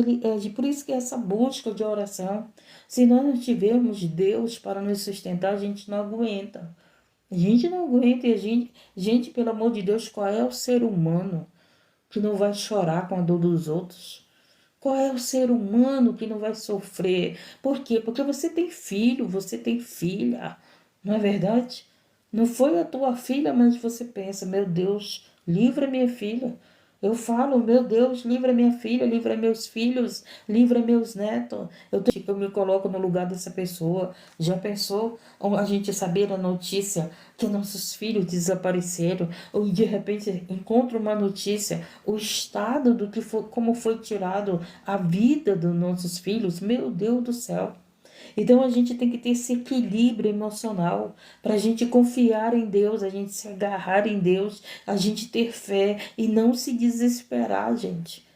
por isso que essa busca de oração, se nós não tivermos Deus para nos sustentar, a gente não aguenta. A gente não aguenta, e gente, pelo amor de Deus, qual é o ser humano que não vai chorar com a dor dos outros? Qual é o ser humano que não vai sofrer? Por quê? Porque você tem filho, você tem filha, não é verdade? Não foi a tua filha, mas você pensa, meu Deus, livra minha filha. Eu falo, meu Deus, livra minha filha, livra meus filhos, livra meus netos. Eu me coloco no lugar dessa pessoa. Já pensou a gente saber a notícia que nossos filhos desapareceram? Ou de repente encontra uma notícia, o estado do que foi, como foi tirado a vida dos nossos filhos? Meu Deus do céu. Então a gente tem que ter esse equilíbrio emocional para a gente confiar em Deus, a gente se agarrar em Deus, a gente ter fé e não se desesperar, gente.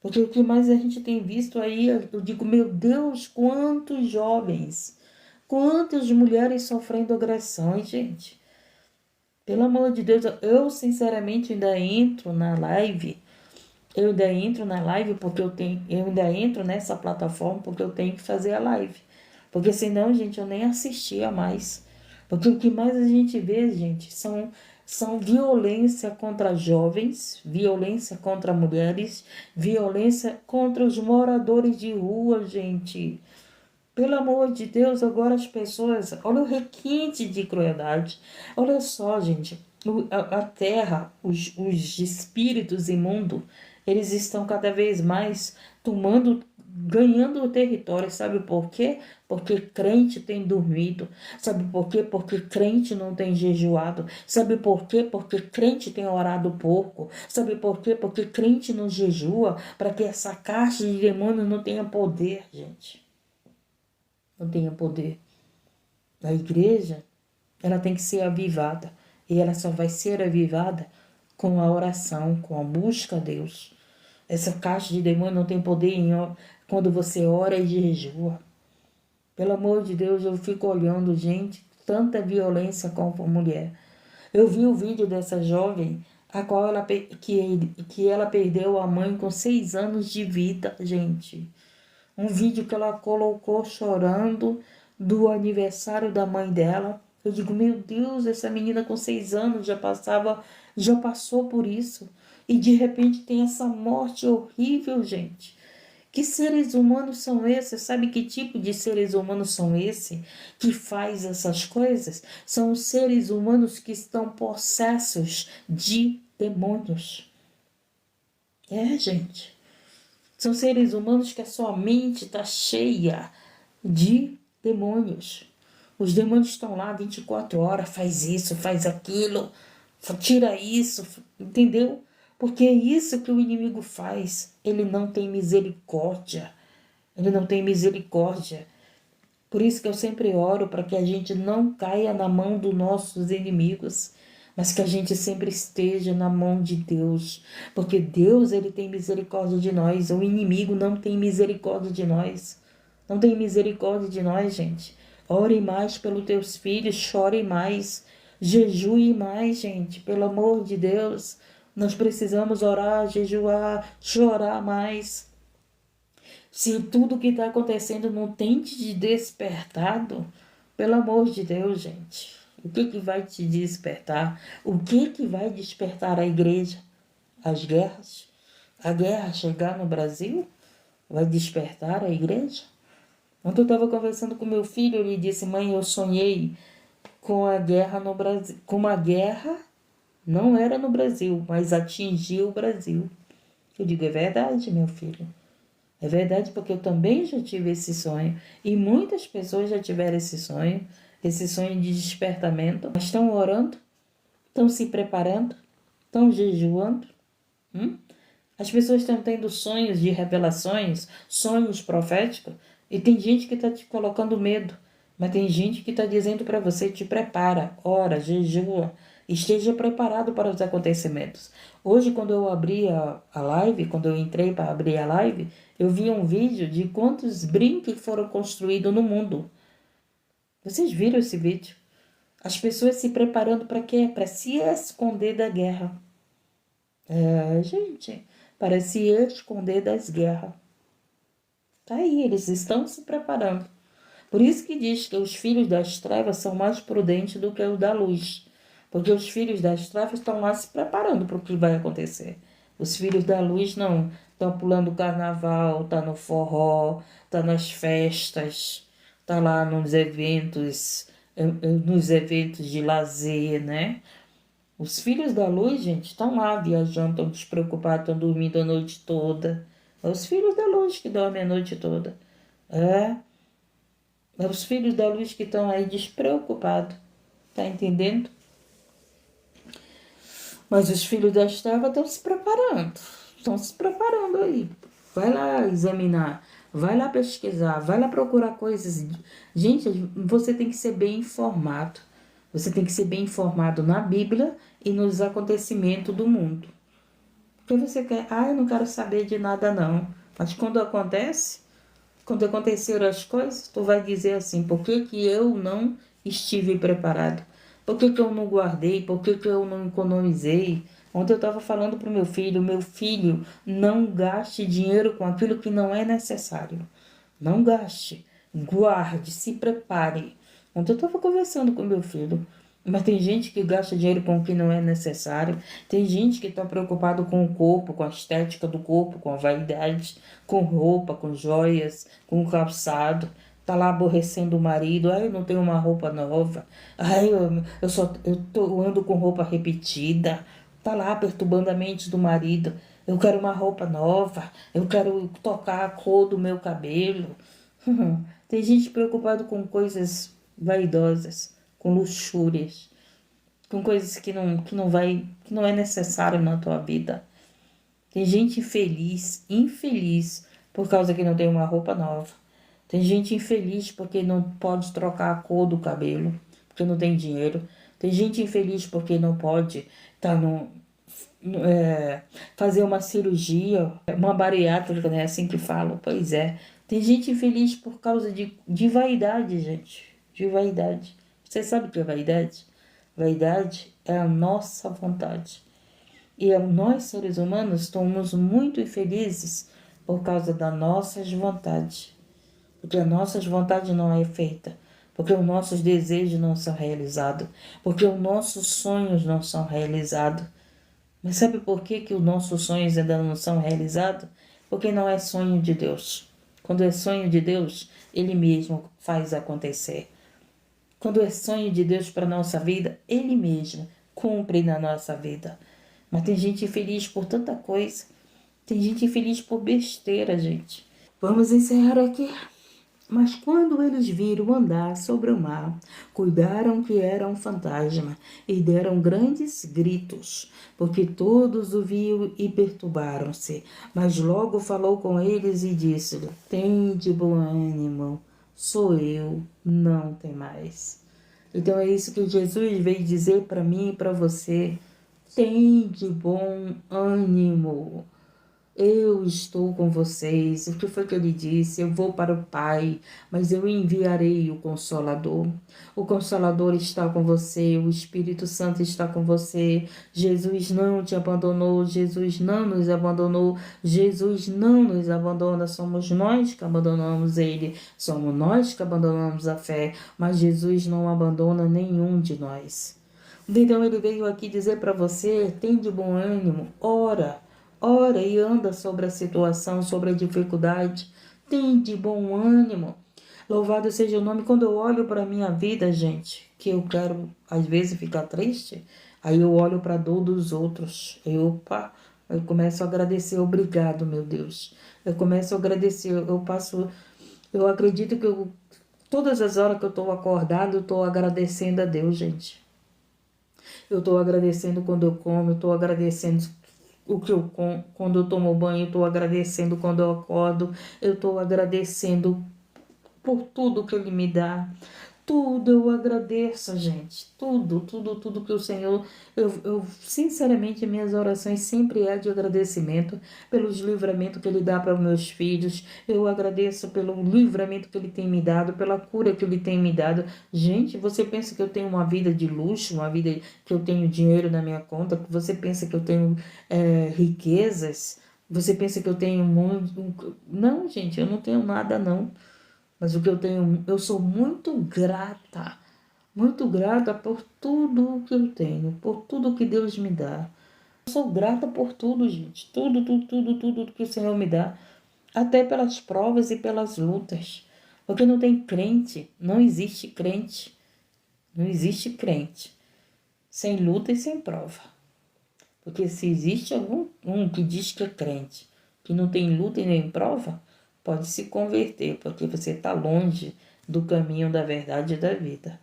Porque o que mais a gente tem visto aí, eu digo, meu Deus, quantos jovens, quantas mulheres sofrendo agressões, gente. Pelo amor de Deus, eu sinceramente ainda entro na live. Eu ainda entro na live porque eu ainda entro nessa plataforma porque eu tenho que fazer a live. Porque senão, gente, eu nem assistia mais. Porque o que mais a gente vê, gente, são violência contra jovens, violência contra mulheres, violência contra os moradores de rua, gente. Pelo amor de Deus, agora as pessoas, olha o requinte de crueldade. Olha só, gente, a terra, os espíritos imundos, eles estão cada vez mais ganhando o território. Sabe por quê? Porque crente tem dormido. Sabe por quê? Porque crente não tem jejuado. Sabe por quê? Porque crente tem orado pouco. Sabe por quê? Porque crente não jejua para que essa caixa de demônios não tenha poder, gente. Não tenha poder. A igreja, ela tem que ser avivada. E ela só vai ser avivada com a oração, com a busca a Deus. Essa caixa de demônio não tem poder quando você ora e jejua. Pelo amor de Deus, eu fico olhando, gente, tanta violência contra a mulher. Eu vi o vídeo dessa jovem a qual que ela perdeu a mãe com 6 anos de vida, gente. Um vídeo que ela colocou chorando do aniversário da mãe dela. Eu digo, meu Deus, essa menina com 6 anos já passou por isso. E de repente tem essa morte horrível, gente. Que seres humanos são esses? Sabe que tipo de seres humanos são esses que faz essas coisas? São os seres humanos que estão possessos de demônios. Gente. São seres humanos que a sua mente está cheia de demônios. Os demônios estão lá 24 horas, faz isso, faz aquilo, tira isso, entendeu? Porque é isso que o inimigo faz. Ele não tem misericórdia. Ele não tem misericórdia. Por isso que eu sempre oro para que a gente não caia na mão dos nossos inimigos, mas que a gente sempre esteja na mão de Deus, porque Deus, ele tem misericórdia de nós, o inimigo não tem misericórdia de nós, não tem misericórdia de nós, gente. Ore mais pelos teus filhos, chore mais, jejue mais, gente, pelo amor de Deus. Nós precisamos orar, jejuar, chorar mais. Se tudo que está acontecendo não tem te despertado, pelo amor de Deus, gente, o que vai te despertar? O que vai despertar a igreja? As guerras? A guerra chegar no Brasil vai despertar a igreja? Ontem eu estava conversando com meu filho, ele disse, mãe, eu sonhei com a guerra no Brasil, com uma guerra, não era no Brasil, mas atingiu o Brasil. Eu digo, é verdade, meu filho. É verdade, porque eu também já tive esse sonho. E muitas pessoas já tiveram esse sonho de despertamento. Estão orando, estão se preparando, estão jejuando. As pessoas estão tendo sonhos de revelações, sonhos proféticos. E tem gente que está te colocando medo. Mas tem gente que está dizendo para você, te prepara, ora, jejua. Esteja preparado para os acontecimentos. Hoje, quando eu abri a live, quando eu entrei para abrir a live, eu vi um vídeo de quantos brinquedos foram construídos no mundo. Vocês viram esse vídeo? As pessoas se preparando para quê? Para se esconder da guerra. Gente, para se esconder das guerras. Tá aí, eles estão se preparando. Por isso que diz que os filhos das trevas são mais prudentes do que os da luz. Porque os filhos das trevas estão lá se preparando para o que vai acontecer. Os filhos da luz não. Estão pulando o carnaval, tá no forró, tá nas festas, tá lá nos eventos de lazer, né? Os filhos da luz, gente, estão lá viajando, estão despreocupados, estão dormindo a noite toda. É os filhos da luz que dormem a noite toda. É os filhos da luz que estão aí despreocupados. Tá entendendo? Mas os filhos das trevas estão se preparando. Estão se preparando aí. Vai lá examinar. Vai lá pesquisar. Vai lá procurar coisas. Gente, você tem que ser bem informado. Você tem que ser bem informado na Bíblia e nos acontecimentos do mundo. Porque você quer... eu não quero saber de nada não. Mas quando acontece... Quando aconteceram as coisas, tu vai dizer assim, por que eu não estive preparado? Por que eu não guardei? Por que eu não economizei? Ontem eu estava falando para o meu filho, não gaste dinheiro com aquilo que não é necessário. Não gaste, guarde, se prepare. Ontem eu estava conversando com meu filho. Mas tem gente que gasta dinheiro com o que não é necessário. Tem gente que está preocupado com o corpo, com a estética do corpo, com a vaidade, com roupa, com joias, com calçado. Tá lá aborrecendo o marido. Eu não tenho uma roupa nova. Eu ando com roupa repetida. Tá lá perturbando a mente do marido. Eu quero uma roupa nova. Eu quero tocar a cor do meu cabelo. Tem gente preocupada com coisas vaidosas, com luxúrias, com coisas que não é necessário na tua vida. Tem gente infeliz por causa que não tem uma roupa nova. Tem gente infeliz porque não pode trocar a cor do cabelo, porque não tem dinheiro. Tem gente infeliz porque não pode fazer uma cirurgia, uma bariátrica, né? Assim que falam. Pois é. Tem gente infeliz por causa de vaidade, gente. De vaidade. Você sabe o que é vaidade? Vaidade é a nossa vontade. E nós, seres humanos, estamos muito infelizes por causa das nossas vontades. Porque as nossas vontades não é feita. Porque os nossos desejos não são realizados. Porque os nossos sonhos não são realizados. Mas sabe por que os nossos sonhos ainda não são realizados? Porque não é sonho de Deus. Quando é sonho de Deus, Ele mesmo faz acontecer. Quando é sonho de Deus para a nossa vida, Ele mesmo cumpre na nossa vida. Mas tem gente infeliz por tanta coisa. Tem gente infeliz por besteira, gente. Vamos encerrar aqui. Mas quando eles viram andar sobre o mar, cuidaram que era um fantasma e deram grandes gritos, porque todos o viram e perturbaram-se. Mas logo falou com eles e disse: Tende bom ânimo, sou eu, não tem mais. Então é isso que Jesus veio dizer para mim e para você. Tende bom ânimo. Eu estou com vocês. O que foi que ele disse? Eu vou para o Pai, mas eu enviarei o Consolador. O Consolador está com você, o Espírito Santo está com você. Jesus não te abandonou, Jesus não nos abandonou, Jesus não nos abandona. Somos nós que abandonamos Ele, somos nós que abandonamos a fé, mas Jesus não abandona nenhum de nós. Então ele veio aqui dizer para você: tem de bom ânimo, ora. Ora e anda sobre a situação, sobre a dificuldade. Tem de bom ânimo. Louvado seja o nome. Quando eu olho para a minha vida, gente, que eu quero às vezes ficar triste, aí eu olho para a dor dos outros. Eu começo a agradecer. Obrigado, meu Deus. Eu começo a agradecer. Eu acredito que todas as horas que eu estou acordado, eu estou agradecendo a Deus, gente. Eu estou agradecendo quando eu como, eu estou agradecendo o que eu como, quando eu tomo banho, eu estou agradecendo quando eu acordo, eu estou agradecendo por tudo que Ele me dá. Tudo eu agradeço, gente. Tudo que o Senhor... sinceramente, minhas orações sempre é de agradecimento pelos livramentos que Ele dá para os meus filhos. Eu agradeço pelo livramento que Ele tem me dado, pela cura que Ele tem me dado. Gente, você pensa que eu tenho uma vida de luxo, uma vida que eu tenho dinheiro na minha conta, que você pensa que eu tenho riquezas, você pensa que eu tenho muito... Não, gente, eu não tenho nada, não. Mas o que eu tenho, eu sou muito grata por tudo que eu tenho, por tudo que Deus me dá. Eu sou grata por tudo, gente, tudo que o Senhor me dá, até pelas provas e pelas lutas. Porque não tem crente, não existe crente, não existe crente sem luta e sem prova. Porque se existe algum que diz que é crente, que não tem luta e nem prova, pode se converter, porque você está longe do caminho da verdade e da vida.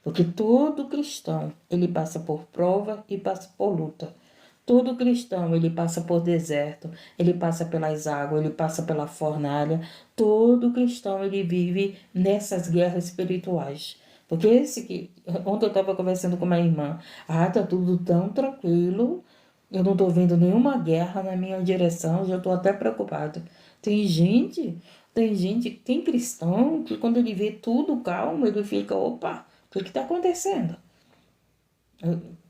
Porque todo cristão, ele passa por prova e passa por luta. Todo cristão, ele passa por deserto, ele passa pelas águas, ele passa pela fornalha. Todo cristão, ele vive nessas guerras espirituais. Porque ontem eu estava conversando com uma irmã, tá tudo tão tranquilo, eu não estou vendo nenhuma guerra na minha direção, já estou até preocupada. Tem cristão que quando ele vê tudo calmo, ele fica, opa, o que está acontecendo?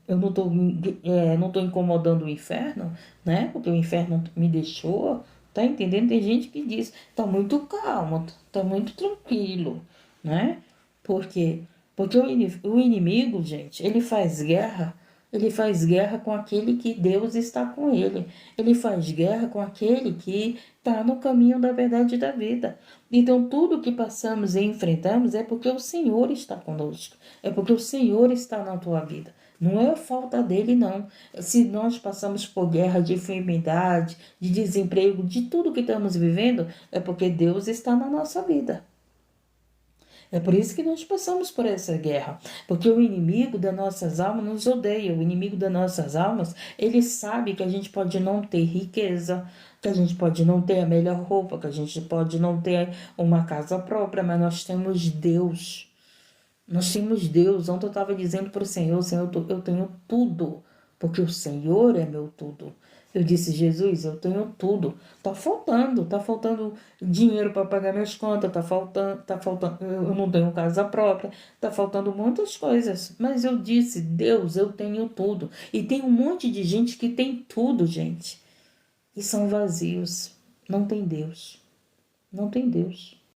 Eu não tô incomodando o inferno, né? Porque o inferno me deixou, tá entendendo? Tem gente que diz, tá muito calmo, tá muito tranquilo, né? Por quê? Porque o inimigo, gente, ele faz guerra com aquele que Deus está com ele. Ele faz guerra com aquele que está no caminho da verdade e da vida. Então, tudo que passamos e enfrentamos é porque o Senhor está conosco. É porque o Senhor está na tua vida. Não é falta dele, não. Se nós passamos por guerra de enfermidade, de desemprego, de tudo que estamos vivendo, é porque Deus está na nossa vida. É por isso que nós passamos por essa guerra, porque o inimigo das nossas almas nos odeia, o inimigo das nossas almas, ele sabe que a gente pode não ter riqueza, que a gente pode não ter a melhor roupa, que a gente pode não ter uma casa própria, mas nós temos Deus. Nós temos Deus. Ontem eu estava dizendo para o Senhor, eu tenho tudo, porque o Senhor é meu tudo. Eu disse, Jesus, eu tenho tudo. Tá faltando dinheiro para pagar minhas contas, tá faltando, eu não tenho casa própria, tá faltando muitas coisas. Mas eu disse, Deus, eu tenho tudo. E tem um monte de gente que tem tudo, gente, e são vazios. Não tem Deus. Não tem Deus.